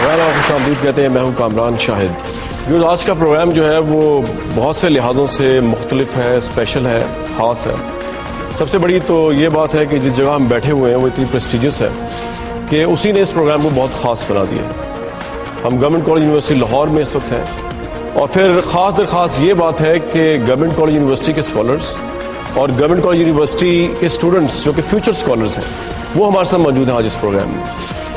خوش آمدید کہتے ہیں. میں ہوں کامران شاہد. جو آج کا پروگرام جو ہے وہ بہت سے لحاظوں سے مختلف ہے, اسپیشل ہے, خاص ہے. سب سے بڑی تو یہ بات ہے کہ جس جگہ ہم بیٹھے ہوئے ہیں وہ اتنی پریسٹیجس ہے کہ اسی نے اس پروگرام کو بہت خاص بنا دیا. ہم گورنمنٹ کالج یونیورسٹی لاہور میں اس وقت ہیں, اور پھر خاص در خاص یہ بات ہے کہ گورنمنٹ کالج یونیورسٹی کے اسکالرس اور گورنمنٹ کالج یونیورسٹی کے اسٹوڈنٹس جو کہ فیوچر اسکالرس ہیں وہ ہمارے ساتھ موجود ہیں آج اس پروگرام میں.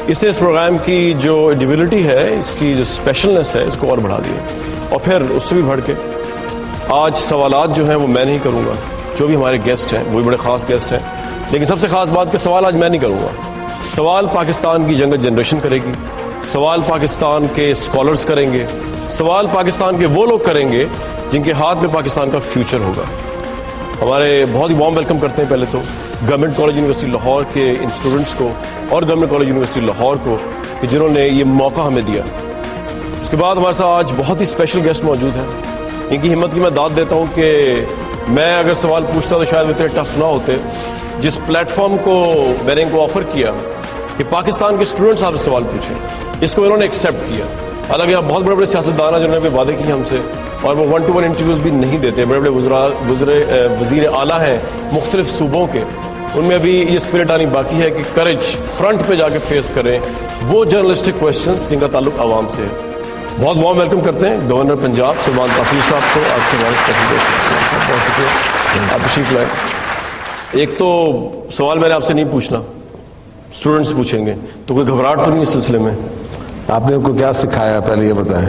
اس نے اس پروگرام کی جو انڈیویجولیٹی ہے, اس کی جو اسپیشلنس ہے, اس کو اور بڑھا دیا. اور پھر اس سے بھی بڑھ کے آج سوالات جو ہیں وہ میں نہیں کروں گا, جو بھی ہمارے گیسٹ ہیں وہ بھی بڑے خاص گیسٹ ہیں. لیکن سب سے خاص بات کہ سوال آج میں نہیں کروں گا. سوال پاکستان کی ینگر جنریشن کرے گی, سوال پاکستان کے اسکالرس کریں گے, سوال پاکستان کے وہ لوگ کریں گے جن کے ہاتھ میں پاکستان کا فیوچر ہوگا. ہمارے بہت ہی وارم ویلکم کرتے ہیں پہلے تو گورنمنٹ کالج یونیورسٹی لاہور کے ان اسٹوڈنٹس کو اور گورنمنٹ کالج یونیورسٹی لاہور کو کہ جنہوں نے یہ موقع ہمیں دیا. اس کے بعد ہمارے ساتھ آج بہت ہی اسپیشل گیسٹ موجود ہیں. ان کی ہمت کی میں داد دیتا ہوں کہ میں اگر سوال پوچھتا تو شاید اتنے ٹف نہ ہوتے. جس پلیٹ فارم کو میں نے ان کو آفر کیا کہ پاکستان کے اسٹوڈنٹس آپ سے سوال پوچھیں, اس کو انہوں نے ایکسیپٹ کیا. حالانکہ یہاں بہت بڑے بڑے سیاستدان ہیں جنہوں نے وعدے کیے ہم سے, اور وہ 1-to-1 انٹرویوز بھی نہیں دیتے. بڑے بڑے وزیر اعلیٰ ہیں مختلف صوبوں کے, ان میں ابھی یہ اسپرٹ آنی باقی ہے کہ کریج فرنٹ پہ جا کے فیس کریں وہ جرنلسٹک کویشچنز جن کا تعلق عوام سے ہے. بہت وارم ویلکم کرتے ہیں گورنر پنجاب سلمان تاثیر صاحب کو. آپ کے بہت شکریہ, آپ تشریف لائیں. ایک تو سوال میں نے آپ سے نہیں پوچھنا, اسٹوڈنٹس پوچھیں گے, تو کوئی گھبراہٹ تو نہیں اس سلسلے میں؟ آپ نے ان کو کیا سکھایا پہلے یہ بتائیں.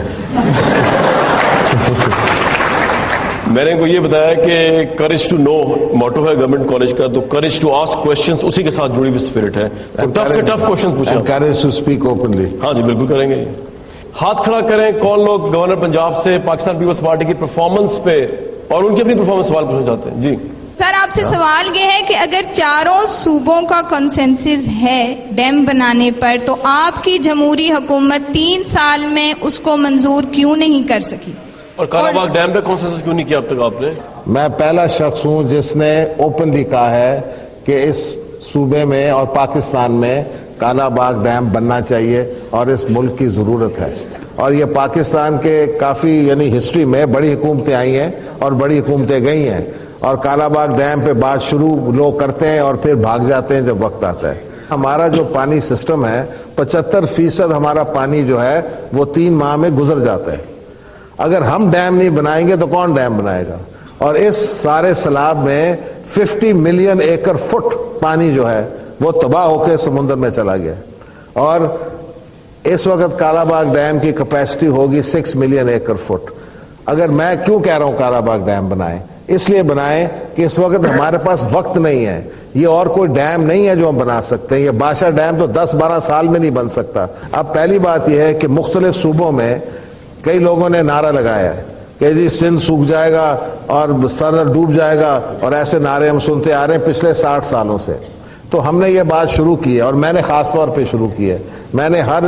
میں نے ان کو یہ بتایا کہ کریج ٹو نو موٹو ہے گورنمنٹ کالج کا, تو کریج ٹو آسک کویشچنز اسی کے ساتھ جڑی ہوئی اسپرٹ ہے. تو ٹف سے ٹف کویشچنز پوچھیں. Courage to speak openly. ہاں جی بالکل کریں گے. ہاتھ کھڑا کریں کون لوگ گورنر پنجاب سے پاکستان پیپلز پارٹی کی پرفارمنس پہ اور ان کی اپنی پرفارمنس سوال پوچھنا چاہتے ہیں. جی سر, آپ سے سوال یہ ہے کہ اگر چاروں صوبوں کا کنسنسس ہے ڈیم بنانے پر, تو آپ کی جمہوری حکومت 3 سال میں اس کو منظور کیوں نہیں کر سکی؟ اور کالا باغ ڈیم پہ کنسنسس کیوں نہیں کیا اب تک آپ نے؟ میں پہلا شخص ہوں جس نے اوپنلی کہا ہے کہ اس صوبے میں اور پاکستان میں کالا باغ ڈیم بننا چاہیے اور اس ملک کی ضرورت ہے. اور یہ پاکستان کے کافی یعنی ہسٹری میں بڑی حکومتیں آئی ہیں اور بڑی حکومتیں گئی ہیں, اور کالا باغ ڈیم پہ بات شروع لوگ کرتے ہیں اور پھر بھاگ جاتے ہیں جب وقت آتا ہے. ہمارا جو پانی سسٹم ہے 75% ہمارا پانی جو ہے وہ 3 ماہ میں گزر جاتا ہے. اگر ہم ڈیم نہیں بنائیں گے تو کون ڈیم بنائے گا؟ اور اس سارے سیلاب میں 50 ملین ایکڑ فٹ پانی جو ہے وہ تباہ ہو کے سمندر میں چلا گیا. اور اس وقت کالا باغ ڈیم کی کیپیسٹی ہوگی 6 ملین ایکڑ فٹ. اگر میں کیوں کہہ رہا ہوں کالا باغ ڈیم بنائیں, اس لیے بنائیں کہ اس وقت ہمارے پاس وقت نہیں ہے. یہ اور کوئی ڈیم نہیں ہے جو ہم بنا سکتے ہیں. یہ بادشاہ ڈیم تو 10-12 سال میں نہیں بن سکتا. اب پہلی بات یہ ہے کہ مختلف صوبوں میں کئی لوگوں نے نعرہ لگایا ہے کہ جی سندھ سوکھ جائے گا اور سرحد ڈوب جائے گا, اور ایسے نعرے ہم سنتے آ رہے ہیں پچھلے 60 سالوں سے. تو ہم نے یہ بات شروع کی ہے, اور میں نے خاص طور پہ شروع کی ہے. میں نے ہر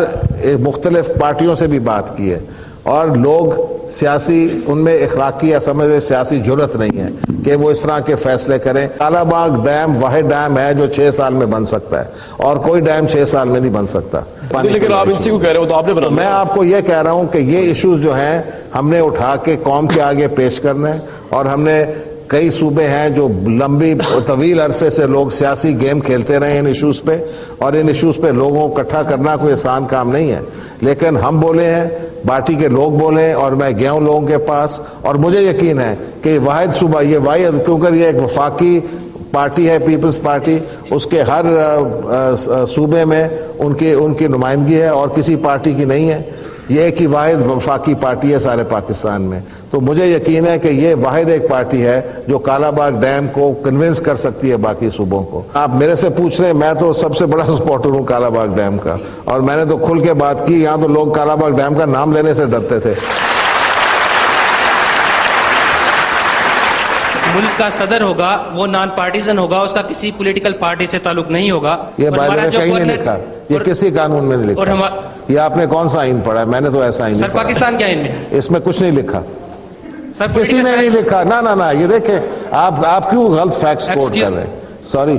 مختلف پارٹیوں سے بھی بات کی ہے, اور لوگ سیاسی ان میں اخلاقی یا سمجھ سیاسی جرت نہیں ہے کہ وہ اس طرح کے فیصلے کریں. کالا باغ ڈیم واحد ڈیم ہے جو 6 سال میں بن سکتا ہے, اور کوئی ڈیم 6 سال میں نہیں بن سکتا. لیکن آپ اسی کو کہہ رہے ہو تو آپ نے بنا. میں آپ کو یہ کہہ رہا ہوں کہ یہ ایشوز جو ہیں ہم نے اٹھا کے قوم کے آگے پیش کرنا ہے, اور ہم نے کئی صوبے ہیں جو لمبی طویل عرصے سے لوگ سیاسی گیم کھیلتے رہے ان ایشوز پہ, اور ان ایشوز پہ لوگوں کو اکٹھا کرنا کوئی آسان کام نہیں ہے. لیکن ہم بولے ہیں, پارٹی کے لوگ بولے, اور میں گیا ہوں لوگوں کے پاس, اور مجھے یقین ہے کہ یہ واحد صوبہ, یہ واحد کیونکہ یہ ایک وفاقی پارٹی ہے پیپلز پارٹی, اس کے ہر صوبے میں ان کی نمائندگی ہے اور کسی پارٹی کی نہیں ہے. یہ ایک ہی واحد وفاقی پارٹی ہے سارے پاکستان میں. تو مجھے یقین ہے کہ یہ واحد ایک پارٹی ہے جو کالا باغ ڈیم کو کنونس کر سکتی ہے باقی صوبوں کو. آپ میرے سے پوچھ رہے ہیں, میں تو سب سے بڑا سپورٹر ہوں کالا باغ ڈیم کا, اور میں نے تو کھل کے بات کی. یہاں تو لوگ کالا باغ ڈیم کا نام لینے سے ڈرتے تھے. ملک کا صدر ہوگا وہ نان پارٹیزن ہوگا, اس کا کسی پولیٹیکل پارٹی سے تعلق نہیں ہوگا. یہ بائبل میں کہیں نہیں لکھا, یہ کسی قانون میں نہیں لکھا. یہ آپ نے کون سا آئین پڑھا ہے؟ میں نے تو ایسا آئین سر پاکستان کے آئین میں اس میں کچھ نہیں لکھا, کسی نے نہیں لکھا. نہ یہ دیکھیں آپ کیوں غلط فیکٹس کوٹ کر رہے ہیں. سوری,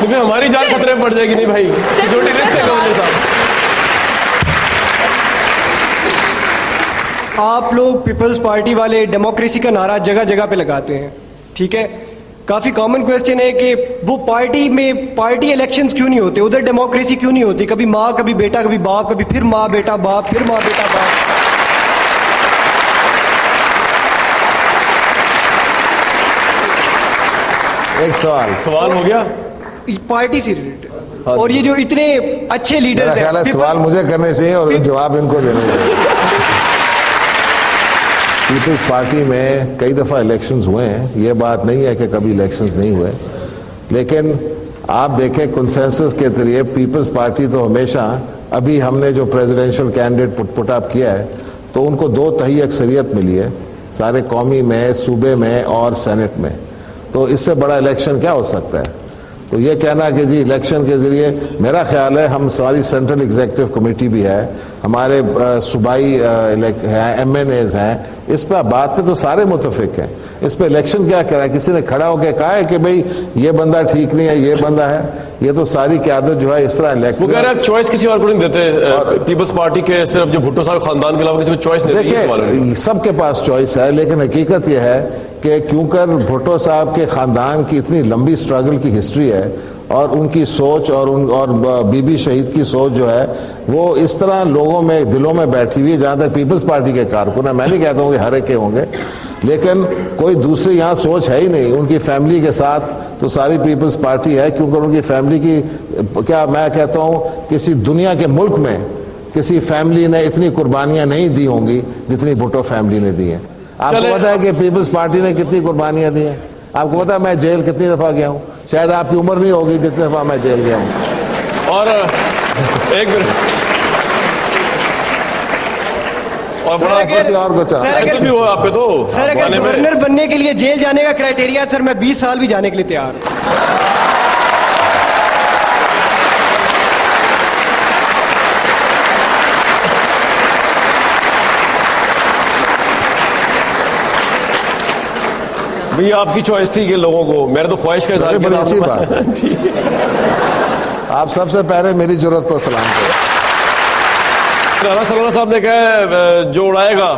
کیونکہ ہماری جان خطرے میں پڑ جائے گی. نہیں بھائی, سیکورٹی رسک ہے گورنر صاحب. آپ لوگ پیپلز پارٹی والے ڈیموکریسی کا نعرہ جگہ جگہ پہ لگاتے ہیں, ٹھیک ہے, کافی کامن کویسچن ہے کہ وہ پارٹی میں پارٹی الیکشنز کیوں نہیں ہوتے, ادھر ڈیموکریسی کیوں نہیں ہوتی, کبھی ماں کبھی بیٹا کبھی باپ, کبھی پھر ماں بیٹا باپ, پھر ماں بیٹا باپ. ایک سوال ہو گیا پارٹی سے ریلیٹڈ, اور یہ جو اتنے اچھے لیڈر میرا خیال ہے سوال مجھے کرنے چاہیے اور جواب ان کو دینے چاہیے. پیپلز پارٹی میں کئی دفعہ الیکشنز ہوئے ہیں, یہ بات نہیں ہے کہ کبھی الیکشنز نہیں ہوئے, لیکن آپ دیکھیں کنسنسس کے ذریعے پیپلز پارٹی تو ہمیشہ, ابھی ہم نے جو پریزیڈنشل کینڈیڈیٹ پٹ اپ کیا ہے تو ان کو 2/3 اکثریت ملی ہے سارے قومی میں, صوبے میں اور سینٹ میں, تو اس سے بڑا الیکشن کیا ہو سکتا ہے. تو یہ کہنا کہ جی الیکشن کے ذریعے, میرا خیال ہے ہم ساری سینٹرل ایگزیکٹو کمیٹی بھی ہے, ہمارے صوبائی ہیں, ایم این ایز ہیں, اس پہ بات پہ تو سارے متفق ہیں. اس پہ الیکشن کیا کرا ہے, کسی نے کھڑا ہو کے کہا ہے کہ بھئی یہ بندہ ٹھیک نہیں ہے, یہ بندہ ہے, یہ تو ساری قیادت جو ہے اس طرح الیکٹ. وہ کہہ رہے ہیں چوائس کسی اور کو نہیں دیتے پیپلز پارٹی کے, صرف جو بھٹو صاحب خاندان کے علاوہ کسی کو چوائس نہیں دیتے. دیکھیں سب کے پاس چوائس ہے, لیکن حقیقت یہ ہے کہ کیونکہ بھٹو صاحب کے خاندان کی اتنی لمبی سٹرگل کی ہسٹری ہے, اور ان کی سوچ اور بی بی شہید کی سوچ جو ہے وہ اس طرح لوگوں میں دلوں میں بیٹھی ہوئی ہے. جہاں تک پیپلز پارٹی کے کارکن ہیں, میں نہیں کہتا ہوں کہ ہر ایک کے ہوں گے, لیکن کوئی دوسری یہاں سوچ ہے ہی نہیں. ان کی فیملی کے ساتھ تو ساری پیپلز پارٹی ہے, کیونکہ ان کی فیملی کی, کیا میں کہتا ہوں کسی دنیا کے ملک میں کسی فیملی نے اتنی قربانیاں نہیں دی ہوں گی جتنی بھٹو فیملی نے دی ہیں. آپ کو پتا ہے کہ پیپلز پارٹی نے کتنی قربانیاں دی ہیں؟ آپ کو پتا ہے میں جیل کتنی دفعہ گیا ہوں؟ شاید آپ کی عمر نہیں ہوگی جتنی دفعہ میں جیل گیا ہوں. اور ایک منٹ, اور بڑا کسی اور کو چاہتا بھی ہوا آپ پہ تو. سر اگر گورنر بننے کے لیے جیل جانے کا کرائٹیریا, سر میں 20 سال بھی جانے کے لیے تیار ہوں. بھئی آپ کی چوائس تھی کہ لوگوں کو, میرے تو خواہش کا اظہار بڑی اچھی بات ہے. آپ سب سے پہلے میری جرات کو سلام کریں. رانا سلامہ صاحب نے کہا جو اڑائے گا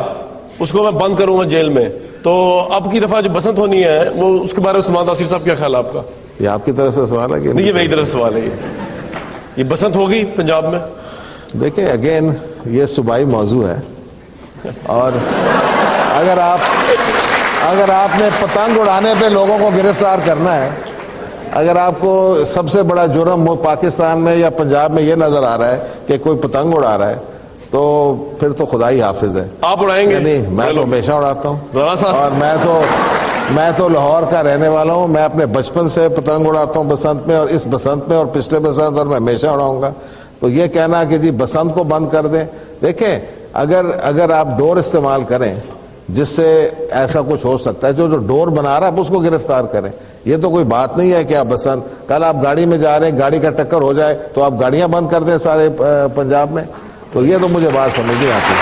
اس کو میں بند کروں گا جیل میں, تو اب کی دفعہ جو بسنت ہونی ہے وہ اس کے بارے میں سلمان تاثیر صاحب کیا خیال ہے آپ کا؟ یہ آپ کی طرف سے سوال ہے کہ نہیں, یہ میری طرف سوال ہے. یہ بسنت ہوگی پنجاب میں؟ دیکھیں اگین یہ صوبائی موضوع ہے, اور اگر آپ نے پتنگ اڑانے پہ لوگوں کو گرفتار کرنا ہے, اگر آپ کو سب سے بڑا جرم پاکستان میں یا پنجاب میں یہ نظر آ رہا ہے کہ کوئی پتنگ اڑا رہا ہے, تو پھر تو خدا ہی حافظ ہے. آپ اڑائیں گے؟ نہیں, میں تو ہمیشہ اڑاتا ہوں, رانا صاحب, اور میں تو لاہور کا رہنے والا ہوں. میں اپنے بچپن سے پتنگ اڑاتا ہوں بسنت میں, اور اس بسنت میں اور پچھلے بسنت, اور میں ہمیشہ اڑاؤں گا. تو یہ کہنا کہ جی بسنت کو بند کر دیں, دیکھیں اگر آپ ڈور استعمال کریں جس سے ایسا کچھ ہو سکتا ہے, جو ڈور بنا رہا ہے اس کو گرفتار کریں. یہ تو کوئی بات نہیں ہے کہ آپ بسنت, کل آپ گاڑی میں جا رہے ہیں, گاڑی کا ٹکر ہو جائے تو آپ گاڑیاں بند کر دیں سارے پنجاب میں. تو یہ تو مجھے بات سمجھ نہیں آتی.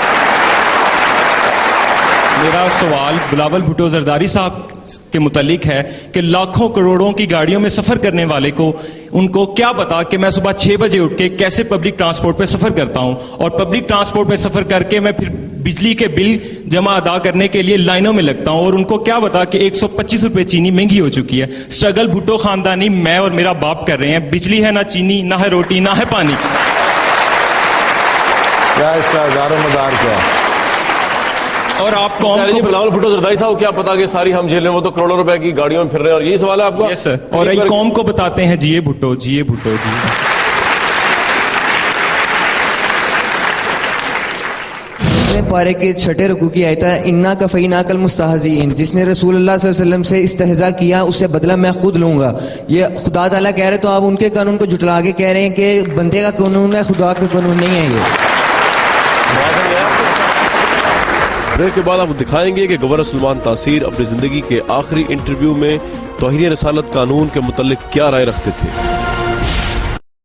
میرا سوال بلاول بھٹو زرداری صاحب کے متعلق ہے کہ لاکھوں کروڑوں کی گاڑیوں میں سفر کرنے والے کو, ان کو کیا پتا کہ میں صبح 6 بجے اٹھ کے کیسے پبلک ٹرانسپورٹ پہ سفر کرتا ہوں, اور پبلک ٹرانسپورٹ میں سفر کر کے میں پھر بجلی کے بل جمع ادا کرنے کے لیے لائنوں میں لگتا ہوں, اور ان کو کیا پتا کہ 125 روپے چینی مہنگی ہو چکی ہے. سٹرگل بھٹو خاندانی میں اور میرا باپ کر رہے ہیں, بجلی ہے نہ چینی, نہ ہے روٹی, نہ ہے پانی. کیا اس کا دار و مدار کیا ہے؟ اور آپ قوم کو بلاول بھٹو زرداری صاحب کیا پتا کہ ساری ہم جیلیں, وہ تو کروڑوں روپے کی گاڑیوں میں پھر رہے ہیں, اور یہی سوال ہے آپ کا؟ یس سر, اور قوم کو بتاتے ہیں جیے بھٹو, جیے بھٹو, جی. پارے کے 6 رکوع کی آیت ہے, انا کفیناک المستہزئین, جس نے رسول اللہ صلی اللہ علیہ وسلم سے استہزاء کیا اس سے بدلہ میں خود لوں گا. یہ خدا تعالیٰ کہہ رہے, تو آپ ان کے قانون کو جھٹلا کے کہہ رہے ہیں کہ بندے کا قانون ہے, خدا کا قانون نہیں ہے. یہ بریک کے بعد آپ دکھائیں گے کہ گورنر سلمان تاثیر اپنی زندگی کے آخری انٹرویو میں توہین رسالت قانون کے متعلق کیا رائے رکھتے تھے.